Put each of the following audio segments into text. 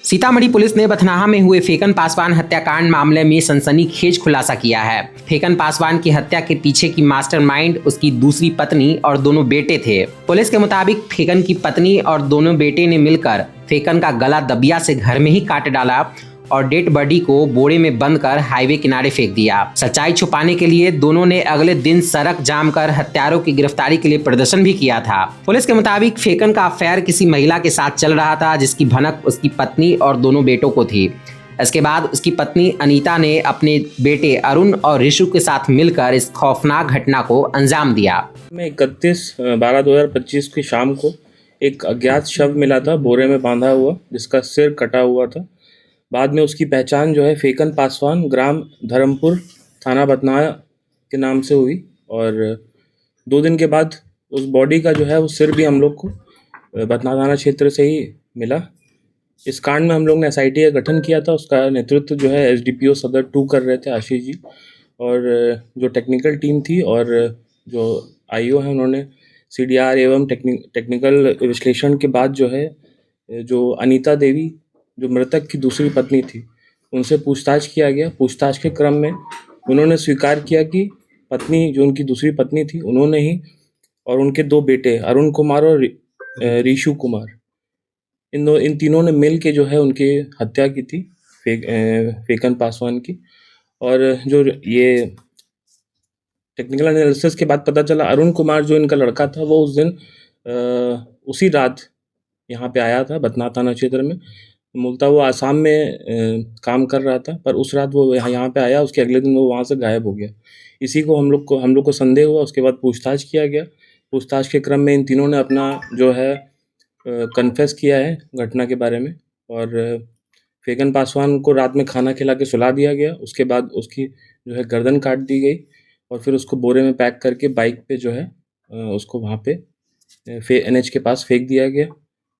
Sitamarhi police ने बथनाहा में हुए फेकन पासवान हत्याकांड मामले में सनसनीखेज खुलासा किया है। फेकन पासवान की हत्या के पीछे की मास्टरमाइंड उसकी दूसरी पत्नी और दोनों बेटे थे। पुलिस के मुताबिक फेकन की पत्नी और दोनों बेटे ने मिलकर फेकन का गला दबिया से घर में ही काट डाला और डेड बॉडी को बोरे में बंद कर हाईवे किनारे फेंक दिया। सच्चाई छुपाने के लिए दोनों ने अगले दिन सड़क जाम कर हत्यारों की गिरफ्तारी के लिए प्रदर्शन भी किया था। पुलिस के मुताबिक फेकन का अफेयर किसी महिला के साथ चल रहा था, जिसकी भनक उसकी पत्नी और दोनों बेटों को थी। इसके बाद उसकी पत्नी अनीता ने अपने बेटे अरुण और ऋषु के साथ मिलकर इस खौफनाक घटना को अंजाम दिया। 31/12/2025 की शाम को एक अज्ञात शव मिला था, बोरे में बांधा हुआ, जिसका सिर कटा हुआ था। बाद में उसकी पहचान जो है फेकन पासवान ग्राम धर्मपुर थाना बथनाहा के नाम से हुई और 2 दिन के बाद उस बॉडी का जो है वो सिर भी हम लोग को बथनाहा थाना क्षेत्र से ही मिला। इस कांड में हम लोग ने एसआईटी का गठन किया था। उसका नेतृत्व जो है एसडीपीओ सदर 2 कर रहे थे, आशीष जी, और जो टेक्निकल टीम थी और जो आईओ हैं उन्होंने सीडीआर एवं टेक्निकल विश्लेषण के बाद जो है जो अनीता देवी जो मृतक की दूसरी पत्नी थी उनसे पूछताछ किया गया। पूछताछ के क्रम में उन्होंने स्वीकार किया कि पत्नी जो उनकी दूसरी पत्नी थी उन्होंने ही और उनके 2 बेटे अरुण कुमार और ऋषु कुमार इन तीनों ने मिल के जो है उनकी हत्या की थी फेकन पासवान की। और जो ये टेक्निकल एनालिसिस के बाद पता चला अरुण कुमार जो इनका लड़का था वो उस दिन उसी रात यहाँ पे आया था बथनाहा थाना क्षेत्र में। मूलतः वो आसाम में काम कर रहा था, पर उस रात वो यहाँ पे आया, उसके अगले दिन वो वहाँ से गायब हो गया। इसी को हम लोग को संदेह हुआ। उसके बाद पूछताछ किया गया। पूछताछ के क्रम में इन तीनों ने अपना जो है कन्फेस किया है घटना के बारे में और फेकन पासवान को रात में खाना खिला के सुला दिया गया। उसके बाद उसकी जो है गर्दन काट दी गई और फिर उसको बोरे में पैक करके बाइक पे जो है उसको वहाँ पे एनएच के पास फेंक दिया गया।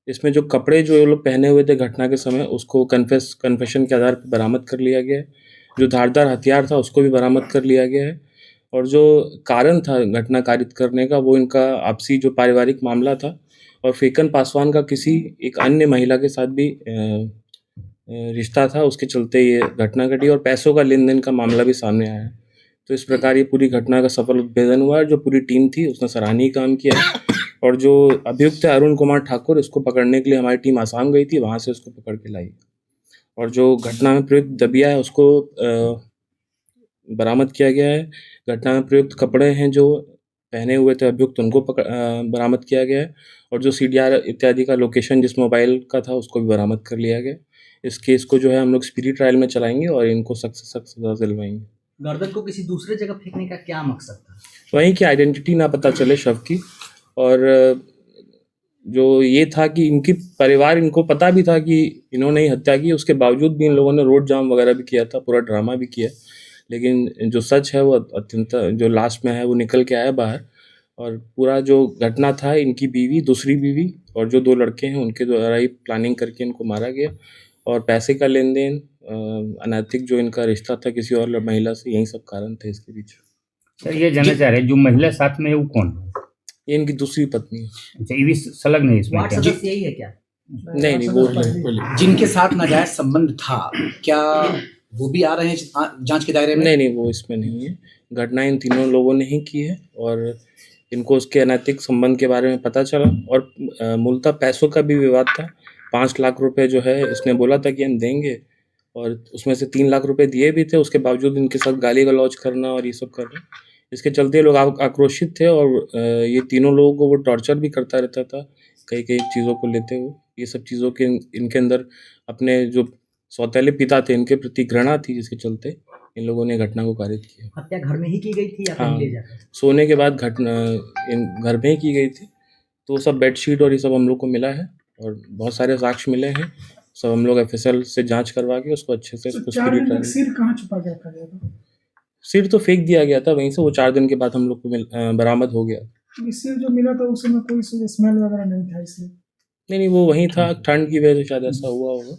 इसमें जो कपड़े जो ये लोग पहने हुए थे घटना के समय उसको कन्फेशन के आधार पर बरामद कर लिया गया है। जो धारदार हथियार था उसको भी बरामद कर लिया गया है और जो कारण था घटना कारित करने का वो इनका आपसी जो पारिवारिक मामला था और फेकन पासवान का किसी एक अन्य महिला के साथ भी रिश्ता था, उसके चलते ये घटना घटी और पैसों का लेन देन का मामला भी सामने आया है। तो इस प्रकार ये पूरी घटना का सफल उद्भेदन हुआ है। जो पूरी टीम थी उसने सराहनीय काम किया है और जो अभियुक्त है अरुण कुमार ठाकुर, इसको पकड़ने के लिए हमारी टीम आसाम गई थी, वहाँ से उसको पकड़ के लाई और जो घटना में प्रयुक्त दबिया है उसको बरामद किया गया है। घटना में प्रयुक्त कपड़े हैं जो पहने हुए थे अभियुक्त उनको बरामद किया गया है और जो सीडीआर इत्यादि का लोकेशन जिस मोबाइल का था उसको भी बरामद कर लिया गया। इस केस को जो है हम लोग स्पीडी ट्रायल में चलाएंगे और इनको सख्त से सख्त सजा दिलवाएंगे। गर्दन को किसी दूसरे जगह फेंकने का क्या मकसद था? वहीं की आइडेंटिटी ना पता चले शव की और जो ये था कि इनकी परिवार इनको पता भी था कि इन्होंने ही हत्या की, उसके बावजूद भी इन लोगों ने रोड जाम वगैरह भी किया था, पूरा ड्रामा भी किया। लेकिन जो सच है वो अत्यंत जो लास्ट में है वो निकल के आया बाहर और पूरा जो घटना था इनकी बीवी, दूसरी बीवी और जो 2 लड़के हैं उनके द्वारा ही प्लानिंग करके इनको मारा गया और पैसे का लेन देन, अनैतिक जो इनका रिश्ता था किसी और महिला से, यही सब कारण थे इसके पीछे। सर ये जानना चाह रहे हैं जो महिला साथ में है वो कौन है? ये इनकी दूसरी पत्नी है। अच्छा, ये भी संलग्न है इसमें? वार्ड सदस्य यही है क्या? नहीं वो जिनके साथ नाजायज संबंध था क्या वो भी आ रहे हैं जांच के दायरे में? नहीं वो इसमें नहीं है। घटना इन तीनों लोगों ने ही की है और इनको उसके अनैतिक संबंध के बारे में पता चला और मूलतः पैसों का भी विवाद था। 5 लाख रुपए जो है इसने बोला था कि हम देंगे और उसमें से 3 लाख रुपए दिए भी थे, उसके बावजूद इनके साथ गाली गलौज करना और ये सब करना, इसके चलते लोग आक्रोशित थे और ये तीनों लोगों को वो टॉर्चर भी करता रहता था कई चीज़ों को लेते हुए। ये सब चीज़ों के इनके अंदर अपने जो सौतेले पिता थे इनके प्रति घृणा थी, जिसके चलते इन लोगों ने घटना को कारित किया। हत्या घर में ही की गई थी या कहीं ले जाकर? सोने के बाद घटना घर में ही की गई थी। तो सब बेडशीट और ये सब हम लोग को मिला है और बहुत सारे साक्ष्य मिले हैं। सब हम लोग एफएसएल से जांच करवा के उसको अच्छे से सिर कहाँ छुपा गया था? सिर तो फेंक दिया गया था वहीं से, वो 4 दिन के बाद हम लोग को बरामद हो गया। सिर जो मिला था उस समय कोई स्मेल वगैरह नहीं था इसलिए? नहीं वो वहीं था, ठंड की वजह से शायद ऐसा हुआ होगा।